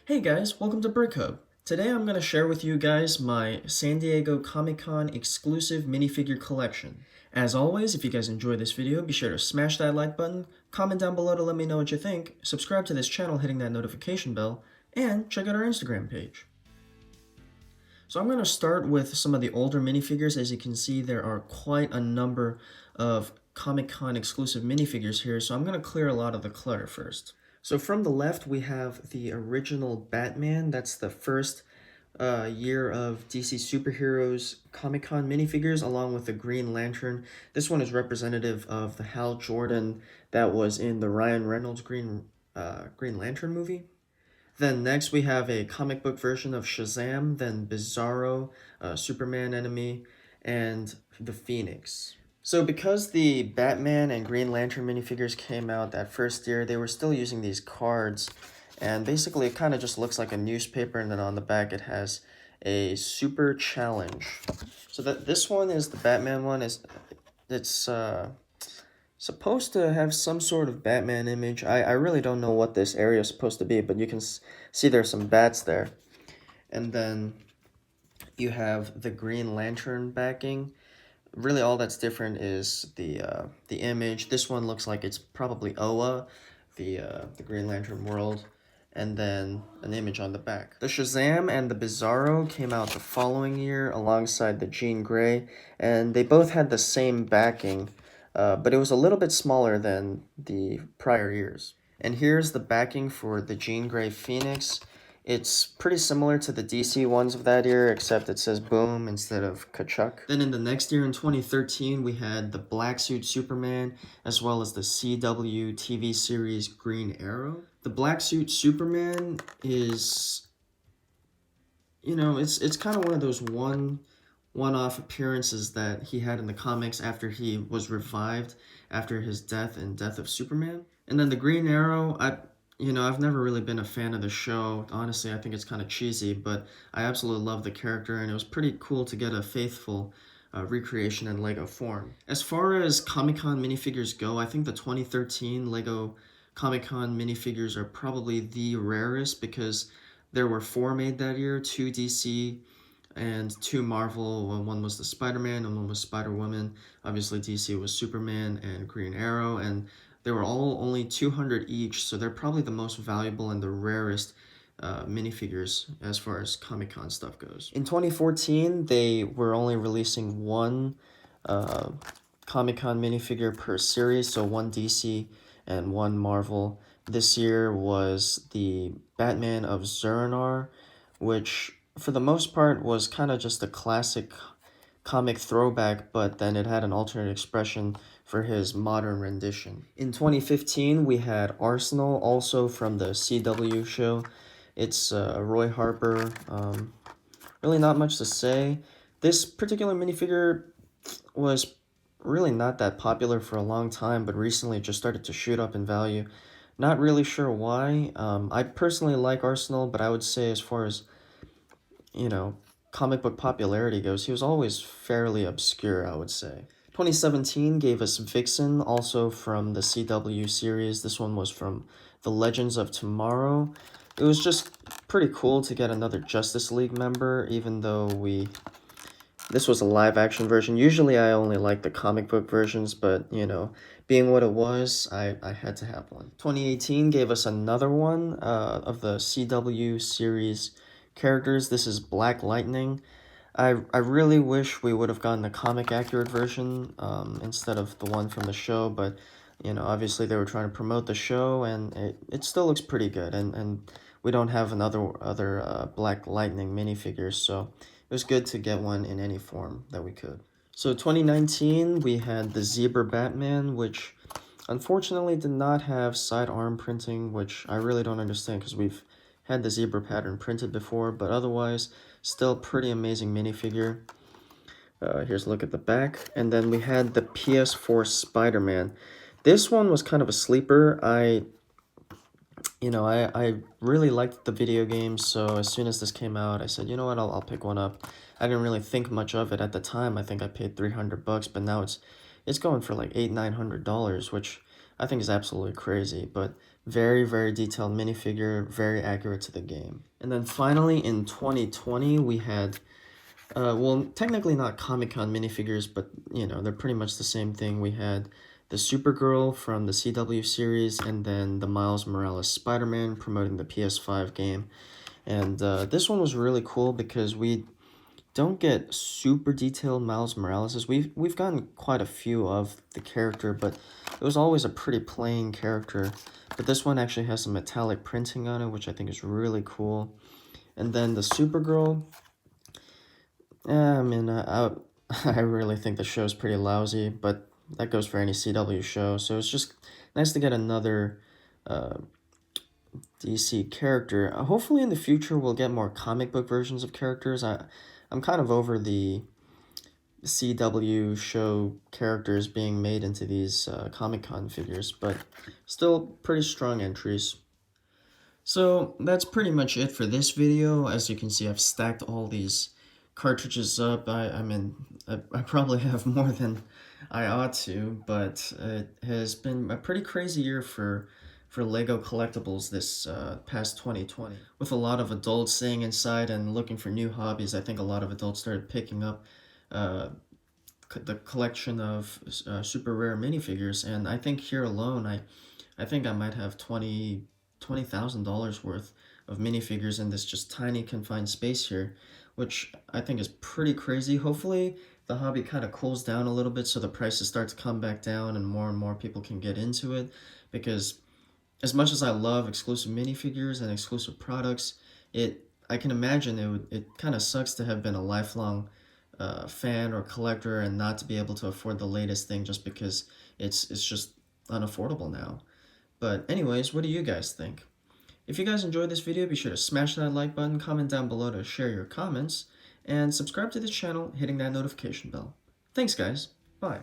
Hey guys, welcome to Brick Hub. Today I'm going to share with you guys my San Diego Comic-Con Exclusive Minifigure collection. As always, if you guys enjoy this video, be sure to smash that like button, comment down below to let me know what you think, subscribe to this channel hitting that notification bell, and check out our Instagram page. So I'm going to start with some of the older minifigures. As you can see, there are quite a number of Comic-Con exclusive minifigures here, so I'm going to clear a lot of the clutter first. So from the left, we have the original Batman. That's the first year of DC Superheroes Comic-Con minifigures, along with the Green Lantern. This one is representative of the Hal Jordan that was in the Ryan Reynolds Green Lantern movie. Then next we have a comic book version of Shazam, then Bizarro, Superman enemy, and the Phoenix. So because the Batman and Green Lantern minifigures came out that first year, they were still using these cards. And basically it kind of just looks like a newspaper, and then on the back it has a super challenge. So this one is the Batman one. It's supposed to have some sort of Batman image. I really don't know what this area is supposed to be, but you can see there's some bats there. And then you have the Green Lantern backing. Really all that's different is the image. This one looks like it's probably Oa, the Green Lantern world, and then an image on the back. The Shazam and the Bizarro came out the following year alongside the Jean Grey, and they both had the same backing, but it was a little bit smaller than the prior years. And here's the backing for the Jean Grey Phoenix. It's pretty similar to the DC ones of that year, except it says boom instead of Kachuk. Then in the next year, in 2013, we had the Black Suit Superman, as well as the CW TV series Green Arrow. The Black Suit Superman is, you know, it's kind of one of those one-off appearances that he had in the comics after he was revived after his death in Death of Superman. And then the Green Arrow, I've never really been a fan of the show. Honestly, I think it's kind of cheesy, but I absolutely love the character, and it was pretty cool to get a faithful recreation in LEGO form. As far as Comic-Con minifigures go, I think the 2013 LEGO Comic-Con minifigures are probably the rarest because there were 4 made that year, 2 DC and 2 Marvel. One was the Spider-Man and one was Spider-Woman. Obviously, DC was Superman and Green Arrow, and they were all only 200 each, so they're probably the most valuable and the rarest minifigures as far as Comic-Con stuff goes. In 2014, they were only releasing 1 Comic-Con minifigure per series, so 1 DC and 1 Marvel. This year was the Batman of Zur-En-Arrh, which for the most part was kind of just a classic comic throwback, but then it had an alternate expression for his modern rendition. In 2015, we had Arsenal, also from the CW show. It's Roy Harper. Really not much to say. This particular minifigure was really not that popular for a long time, but recently it just started to shoot up in value. Not really sure why. I personally like Arsenal, but I would say as far as, comic book popularity goes, he was always fairly obscure, I would say. 2017 gave us Vixen, also from the CW series. This one was from the Legends of Tomorrow. It was just pretty cool to get another Justice League member, even though this was a live-action version. Usually I only like the comic book versions, but, being what it was, I had to have one. 2018 gave us another one of the CW series characters. This is Black Lightning. I really wish we would have gotten the comic accurate version instead of the one from the show, but obviously they were trying to promote the show, and it still looks pretty good, and we don't have other Black Lightning minifigures, so it was good to get one in any form that we could. So 2019 we had the Zebra Batman, which unfortunately did not have side arm printing, which I really don't understand because we've had the zebra pattern printed before, but otherwise still pretty amazing minifigure. Here's a look at the back. And then we had the PS4 Spider-Man. This one was kind of a sleeper. I really liked the video game, so as soon as this came out, I said, you know what, I'll pick one up. I didn't really think much of it at the time. I think I paid $300, but now it's going for like $800-900, which I think is absolutely crazy. But Very, very detailed minifigure, very accurate to the game. And then finally in 2020 we had, well, technically not Comic-Con minifigures, but you know, they're pretty much the same thing. We had the Supergirl from the CW series, and then the Miles Morales Spider-Man promoting the PS5 game. And this one was really cool because we don't get super detailed Miles Morales. We've gotten quite a few of the character, but it was always a pretty plain character. But this one actually has some metallic printing on it, which I think is really cool. And then the Supergirl, I mean, I really think the show's pretty lousy, but that goes for any CW show. So it's just nice to get another DC character. Hopefully in the future we'll get more comic book versions of characters. I'm kind of over the CW show characters being made into these Comic-Con figures, but still pretty strong entries. So that's pretty much it for this video. As you can see, I've stacked all these cartridges up. I mean, I probably have more than I ought to, but it has been a pretty crazy year for LEGO collectibles this past 2020. With a lot of adults staying inside and looking for new hobbies, I think a lot of adults started picking up the collection of super rare minifigures, and I think here alone, I think I might have $20,000 worth of minifigures in this just tiny confined space here, which I think is pretty crazy. Hopefully the hobby kind of cools down a little bit so the prices start to come back down and more people can get into it, because as much as I love exclusive minifigures and exclusive products, I can imagine it kind of sucks to have been a lifelong fan or collector and not to be able to afford the latest thing just because it's just unaffordable now. But anyways, what do you guys think? If you guys enjoyed this video, be sure to smash that like button, comment down below to share your comments, and subscribe to this channel, hitting that notification bell. Thanks guys, bye.